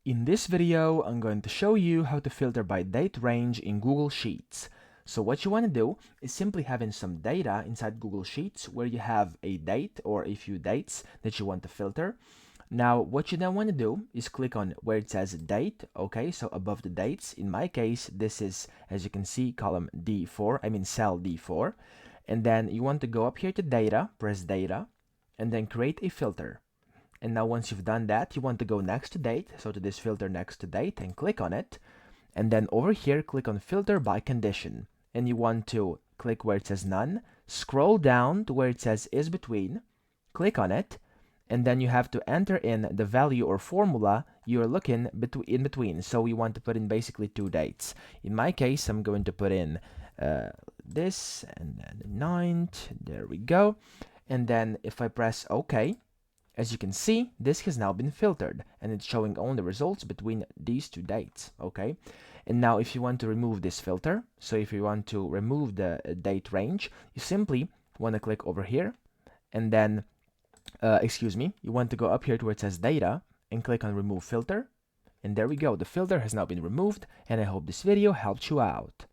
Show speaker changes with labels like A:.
A: In this video, I'm going to show you how to filter by date range in Google Sheets. So what you want to do is simply having some data inside Google Sheets where you have a date or a few dates that you want to filter. Now, what you then want to do is click on where it says date, okay, so above the dates. In my case, this is, as you can see, column D4, cell D4. And then you want to go up here to data, press data, and then create a filter. And now once you've done that, you want to go next to date, so to this filter next to date, and click on it. And then over here, click on filter by condition. And you want to click where it says none, scroll down to where it says is between, click on it, and then you have to enter in the value or formula you're looking in between. So we want to put in basically two dates. In my case, I'm going to put in this and then the 9th. There we go. And then if I press OK, as you can see, this has now been filtered and it's showing only results between these two dates, okay? And now if you want to remove this filter, so if you want to remove the date range, you simply want to click over here and then, you want to go up here to where it says data and click on remove filter. And there we go, the filter has now been removed, and I hope this video helped you out.